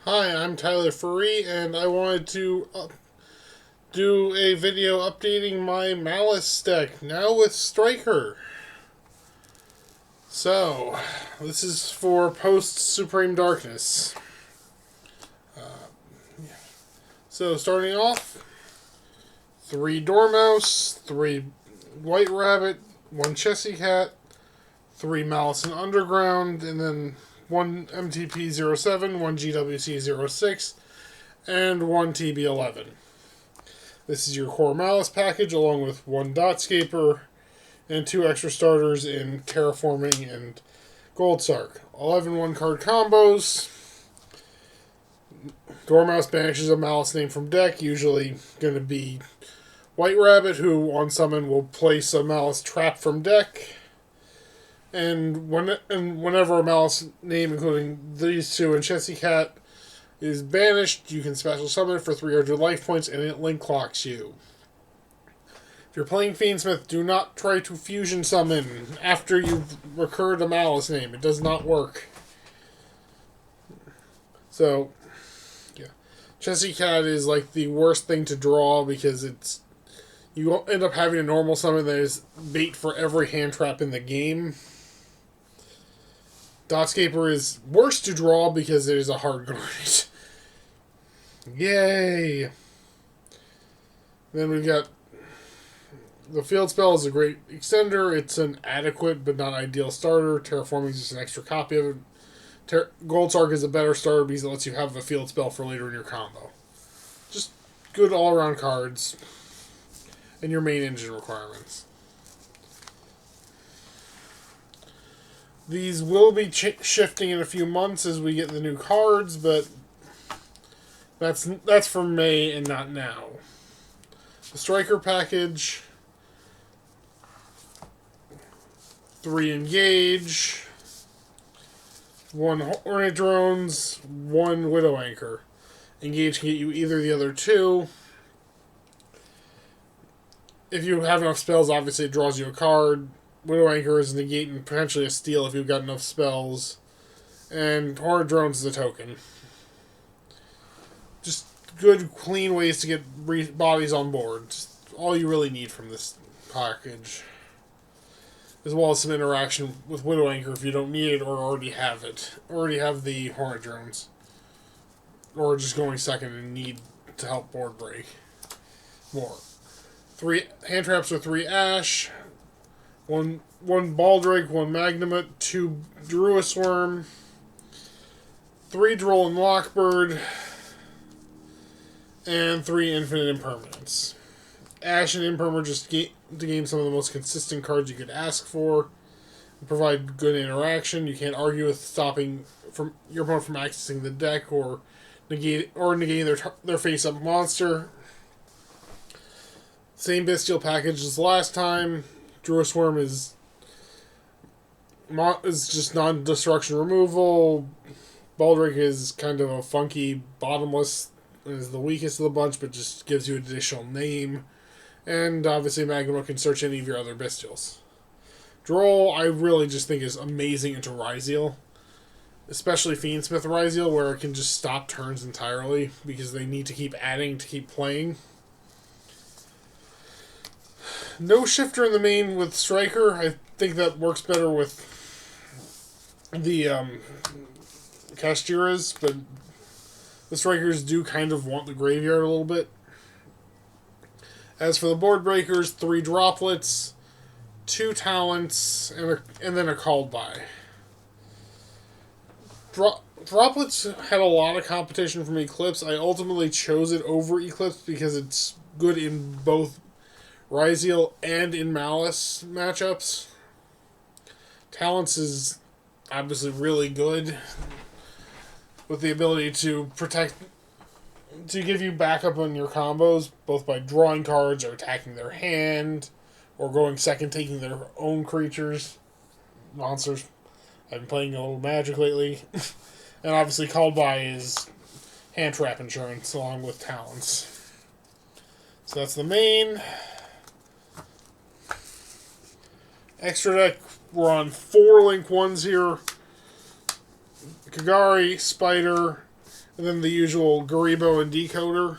Hi, I'm Tyler Furry, and I wanted to do a video updating my Maliss deck, now with Striker. So, this is for post Supreme Darkness. So, starting off, 3 Dormouse, 3 White Rabbit, 1 Chessy Cat, 3 Malice and Underground, and then 1 MTP-07, 1 GWC-06, and 1 TB-11. This is your core Malice package, along with 1 Dotscaper and 2 extra starters in Terraforming and Gold Sark. 11 1-card combos. Dormouse banishes a Malice name from deck, usually going to be White Rabbit, who on summon will place a Malice trap from deck. And whenever a Malice name, including these two and Chessy Cat, is banished, you can special summon it for 300 life points, and it link clocks you. If you're playing Fiendsmith, do not try to fusion summon after you've recurred a Malice name. It does not work. So, yeah. Chessy Cat is like the worst thing to draw because you end up having a normal summon that is bait for every hand trap in the game. Dotscaper is worse to draw because it is a hard guard. Yay! Then we've got the field spell is a great extender. It's an adequate but not ideal starter. Terraforming is just an extra copy of it. Gold Sark is a better starter because it lets you have a field spell for later in your combo. Just good all-around cards and your main engine requirements. These will be shifting in a few months as we get the new cards, but that's for May and not now. The Striker package, 3 Engage, 1 Hornet Drones, 1 Widow Anchor. Engage can get you either of the other 2. If you have enough spells, obviously it draws you a card. Widow Anchor is a negate and potentially a steal if you've got enough spells. And Hornet Drones is a token. Just good, clean ways to get bodies on board. Just all you really need from this package. As well as some interaction with Widow Anchor if you don't need it or already have it. Already have the Hornet Drones. Or just going second and need to help board break more. 3 hand traps with 3 Ash. One Baldrake, 1 Magnamut, 2 Druisworm, 3 Droll and Lockbird, and 3 Infinite Impermanence. Ash and Imperm are just to gain some of the most consistent cards you could ask for. And provide good interaction. You can't argue with stopping your opponent from accessing the deck or negating their face-up monster. Same Bestial package as last time. Druisworm is just non-destruction removal. Baldrake is kind of a funky bottomless, is the weakest of the bunch, but just gives you an additional name. And obviously Magma can search any of your other Bestials. Droll, I really just think is amazing into Ryzeal. Especially Fiendsmith Ryzeal, where it can just stop turns entirely, because they need to keep adding to keep playing. No shifter in the main with Striker. I think that works better with the Castiras, but the Strikers do kind of want the graveyard a little bit. As for the board breakers, 3 Droplets, 2 Talents, and then a Called By. Droplets had a lot of competition from Eclipse. I ultimately chose it over Eclipse because it's good in both Ryzeal and in Malice matchups. Talents is obviously really good with the ability to give you backup on your combos, both by drawing cards or attacking their hand, or going second, taking their own creatures, monsters. I've been playing a little Magic lately. And obviously Called By is hand trap insurance along with Talents. So that's the main. Extra deck, we're on 4 Link 1s here. Kagari, Spider, And then the usual Garibo and Decoder.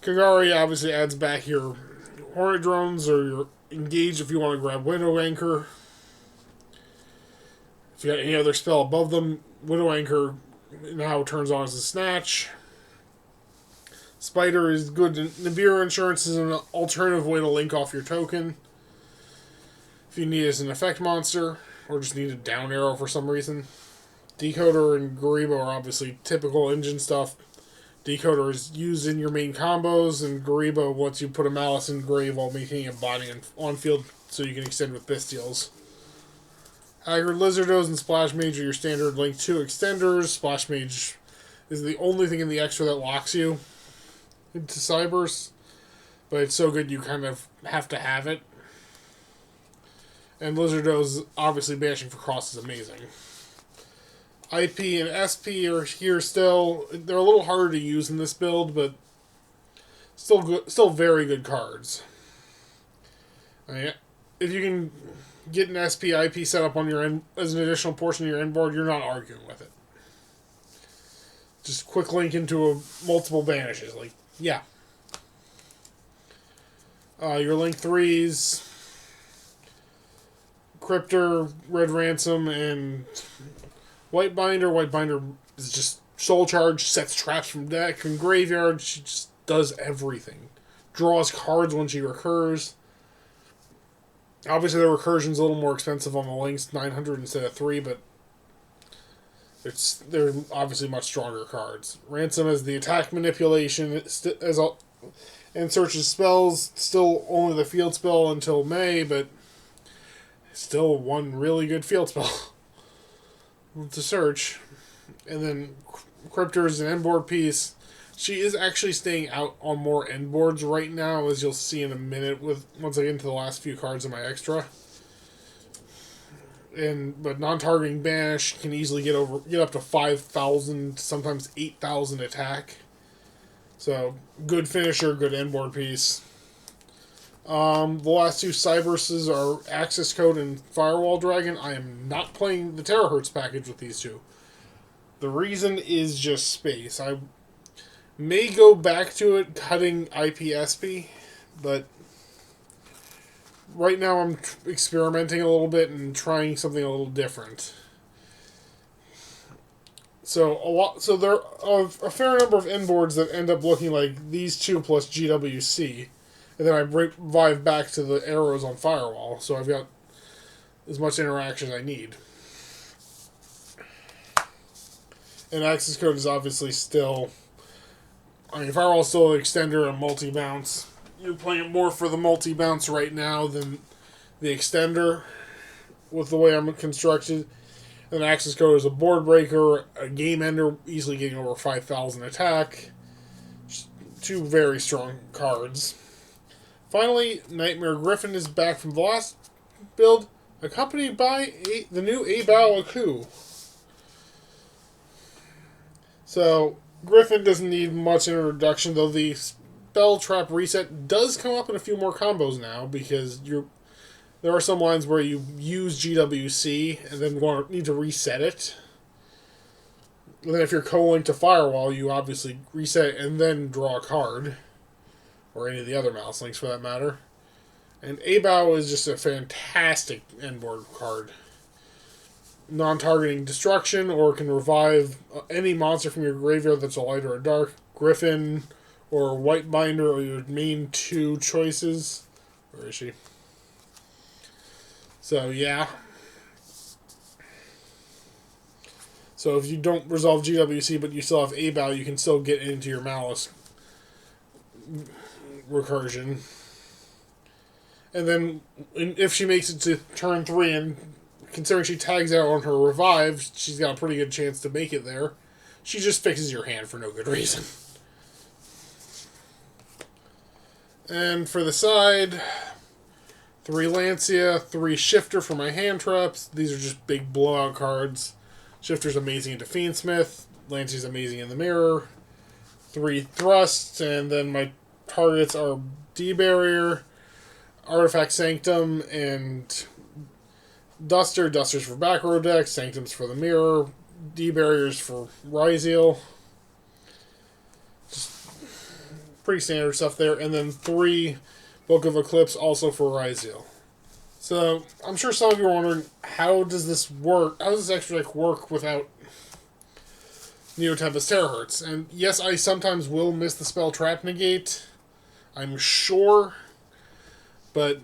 Kagari obviously adds back your Hornet drones or your Engage if you want to grab Widow Anchor. If you got any other spell above them, Widow Anchor now turns on as a Snatch. Spider is good. Nibiru Insurance is an alternative way to link off your token. If you need it as an effect monster, or just need a down arrow for some reason. Decoder and Garibo are obviously typical engine stuff. Decoder is used in your main combos, and Garibo lets you put a Maliss in grave while maintaining a body on field so you can extend with Bestials. Haggard Lizardos and Splash Mage are your standard Link 2 extenders. Splash Mage is the only thing in the extra that locks you into Cybers, but it's so good you kind of have to have it. And Lizardos, obviously Banishing for Cross is amazing. IP and SP are here still. They're a little harder to use in this build, but still good, still very good cards. I mean, if you can get an SP IP set up on your end as an additional portion of your end board, you're not arguing with it. Just quick link into multiple banishes, like yeah. Your Link 3s, Cryptor, Red Ransom, and White Binder. White Binder is just Soul Charge, sets traps from deck and graveyard. She just does everything. Draws cards when she recurs. Obviously, the recursion's a little more expensive on the links, 900 instead of 3, but they're obviously much stronger cards. Ransom has the attack manipulation and searches spells. Still only the field spell until May, but still one really good field spell to search. And then Cryptor is an end board piece. She is actually staying out on more end boards right now, as you'll see in a minute once I get into the last few cards in my extra. But non-targeting banish can easily get up to 5,000, sometimes 8,000 attack. So good finisher, good end board piece. The last two Cyberses are Access Code and Firewall Dragon. I am not playing the Terahertz package with these two. The reason is just space. I may go back to it cutting IPSP, but right now I'm experimenting a little bit and trying something a little different. So there are a fair number of end boards that end up looking like these two plus GWC, and then I revive back to the arrows on Firewall, so I've got as much interaction as I need. And Access Code is obviously still... I mean, Firewall is still an extender and multi-bounce. You're playing it more for the multi-bounce right now than the extender with the way I'm constructed. And Access Code is a board breaker, a game ender, easily getting over 5,000 attack. Just two very strong cards. Finally, Nightmare Griffin is back from the last build, accompanied by the new Abao Aku. So, Griffin doesn't need much introduction, though the Spell Trap Reset does come up in a few more combos now, because there are some lines where you use GWC and then need to reset it. And then if you're co-linked to Firewall, you obviously reset it and then draw a card. Or any of the other mouse links for that matter. And Abao is just a fantastic endboard card. Non-targeting destruction, or can revive any monster from your graveyard that's a light or a dark. Griffin or White Binder are your main two choices. Where is she? So, yeah. So, if you don't resolve GWC, but you still have Abao, you can still get into your Maliss recursion. And then, if she makes it to turn 3, and considering she tags out on her revive, she's got a pretty good chance to make it there. She just fixes your hand for no good reason. And for the side, 3 Lancia, 3 Shifter for my hand traps. These are just big blowout cards. Shifter's amazing into Fiendsmith. Lancia's amazing in the mirror. 3 Thrusts, and then my targets are D-Barrier, Artifact Sanctum, and Duster. Duster's for back row decks, Sanctum's for the mirror. D barriers for Ryzeal. Pretty standard stuff there. And then 3 Book of Eclipse also for Ryzeal. So, I'm sure some of you are wondering, how does this work? How does this extra deck work without Neo Tempest Terahertz? And yes, I sometimes will miss the spell Trap Negate, I'm sure, but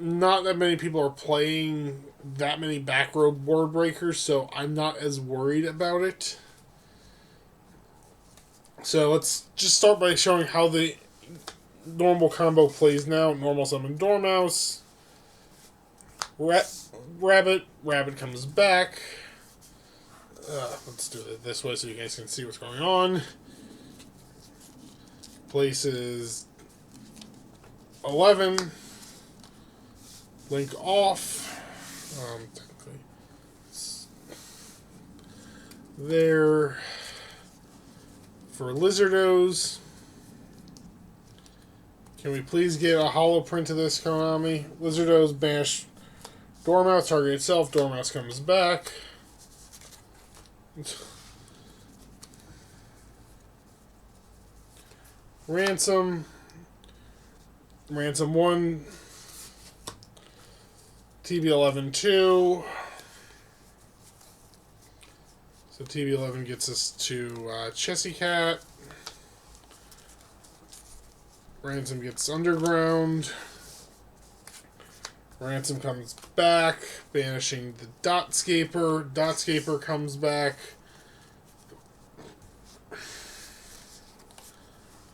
not that many people are playing that many back row board breakers, so I'm not as worried about it. So let's just start by showing how the normal combo plays now. Normal summon Dormouse. Rabbit comes back. Let's do it this way so you guys can see what's going on. Places 11. Link off. Technically. There. For Lizardos. Can we please get a hollow print of this, Konami? Lizardos banish Dormouse, target itself. Dormouse comes back. Ransom 1. TB11 2. So TB11 gets us to Chessy Cat. Ransom gets Underground. Ransom comes back, banishing the Dotscaper. Dotscaper comes back.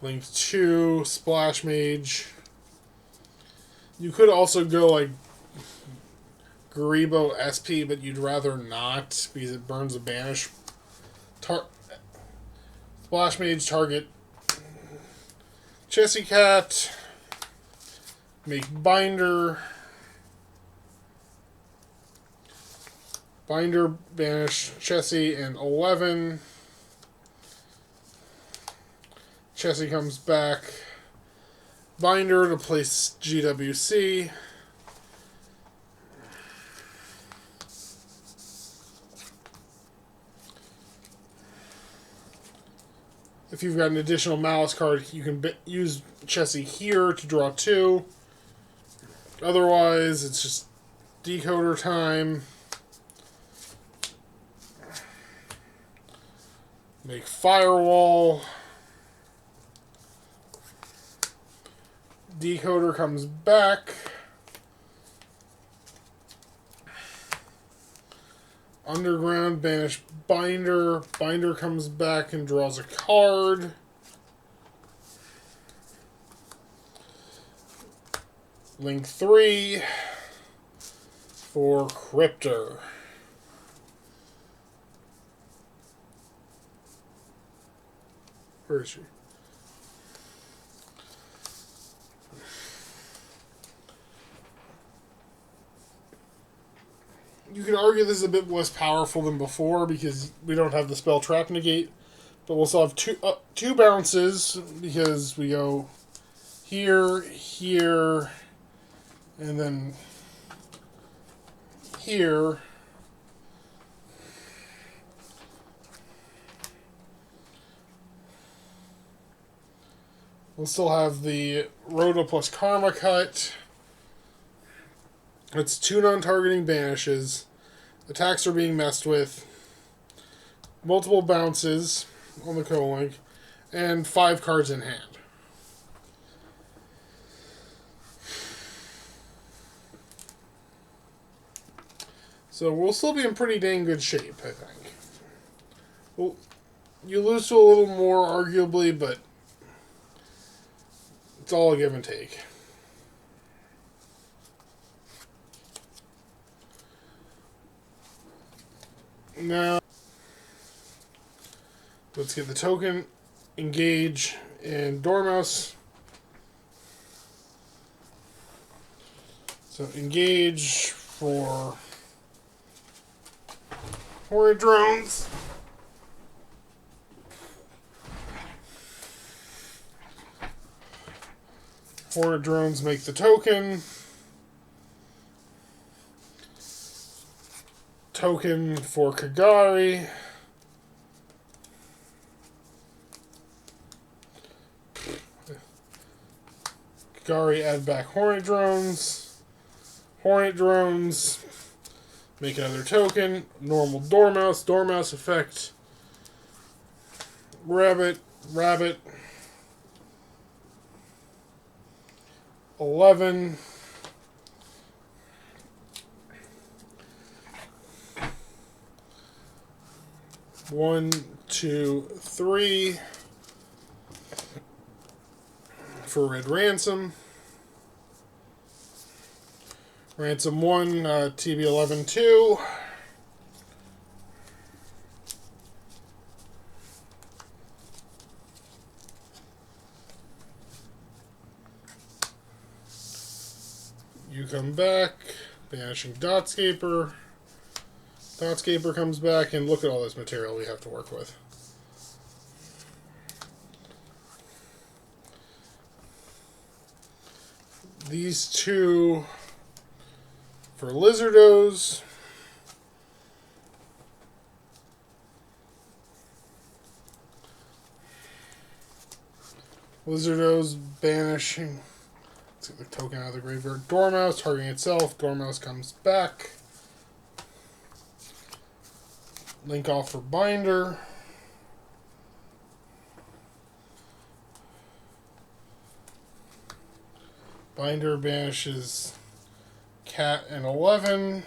Link 2, Splash Mage. You could also go like Garibo SP, but you'd rather not because it burns a banish. Splash Mage target Chessy Cat. Make Binder. Binder, banish Chessy, and 11. Chessy comes back. Binder to place GWC. If you've got an additional Malice card, you can use Chessy here to draw 2. Otherwise, it's just decoder time. Make Firewall. Decoder comes back. Underground, banish Binder. Binder comes back and draws a card. Link 3 for Cryptor. Where is she? You could argue this is a bit less powerful than before because we don't have the spell Trap Negate, but we'll still have two bounces because we go here, here, and then here. We'll still have the Rhoda plus Karma Cut. It's 2 non-targeting banishes. Attacks are being messed with. Multiple bounces on the co-link. And 5 cards in hand. So we'll still be in pretty dang good shape, I think. Well, you lose to a little more, arguably, but it's all a give and take. Now, let's get the token, engage, and Dormouse. So engage for Horde Drones. Horde Drones make the token. Token for Kagari. Gary, add back Hornet Drones. Hornet Drones. Make another token. Normal Dormouse. Dormouse effect. Rabbit. Rabbit. 11. One, two, three. For Red Ransom. Ransom 1, TB11 2. You come back, banishing Dotscaper. Dotscaper comes back, and look at all this material we have to work with. These two for Lizardos. Lizardos banishing. Let's get the token out of the graveyard. Dormouse targeting itself. Dormouse comes back. Link off for Binder. Binder banishes Cat and 11.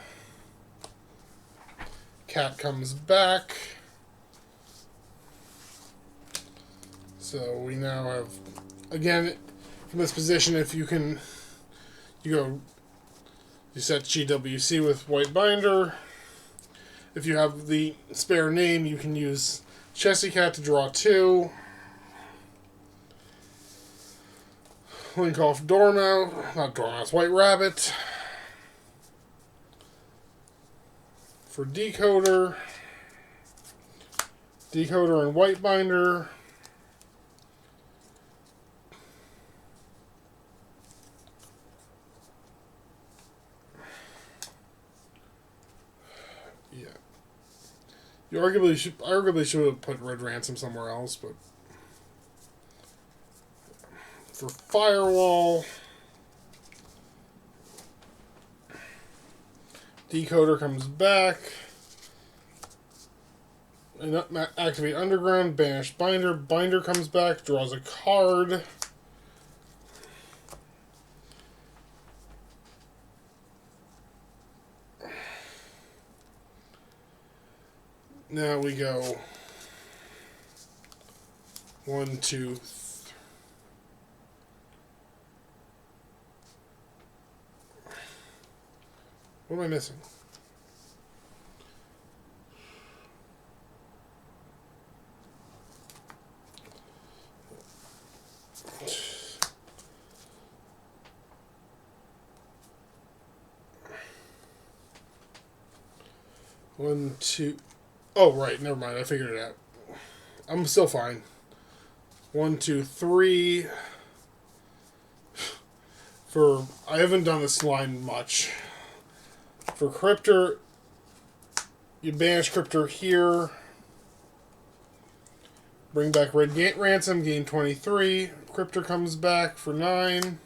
Cat comes back. So we now have, again, from this position, if you can, you set GWC with White Binder. If you have the spare name, you can use Chessy Cat to draw 2. Link off Dormouse, not Dormouse, White Rabbit. For Decoder. Decoder and White Binder. Yeah. You arguably should have put Red Ransom somewhere else, but for Firewall, Decoder comes back. And activate Underground, banish Binder. Binder comes back, draws a card. Now we go 1, 2, 3. What am I missing? One, two. Oh, right. Never mind. I figured it out. I'm still fine. 1, 2, 3. I haven't done this line much. For Cryptor, you banish Cryptor here. Bring back Red Ransom, gain 23. Cryptor comes back for 9.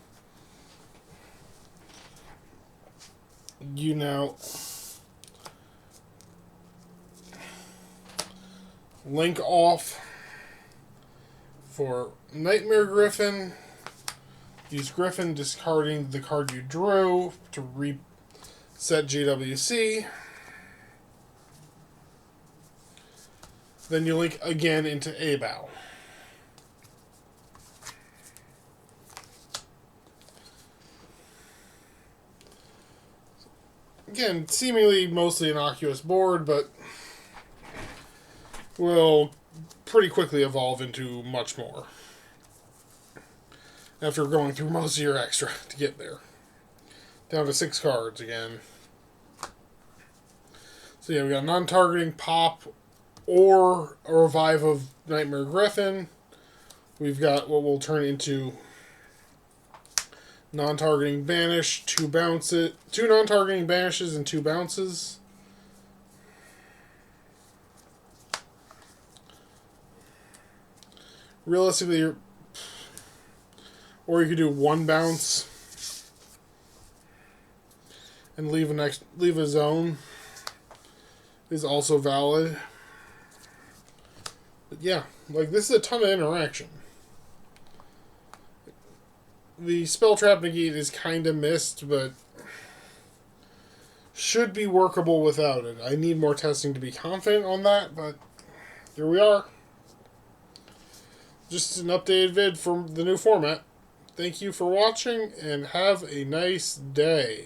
You now link off for Nightmare Griffin. Use Griffin, discarding the card you drew to reset GWC. Then you link again into Abao. Again, seemingly mostly innocuous board, but will pretty quickly evolve into much more after going through most of your extra to get there. Down to 6 cards again. So yeah, we got non-targeting Pop or a revive of Nightmare Griffin. We've got what will turn into non-targeting Banish, 2 bounces, 2 non-targeting Banishes and 2 bounces. Realistically, Or you could do one bounce and leave a zone is also valid. But yeah, like this is a ton of interaction. The spell trap negate is kind of missed, but should be workable without it. I need more testing to be confident on that, but here we are. Just an updated vid from the new format. Thank you for watching, and have a nice day.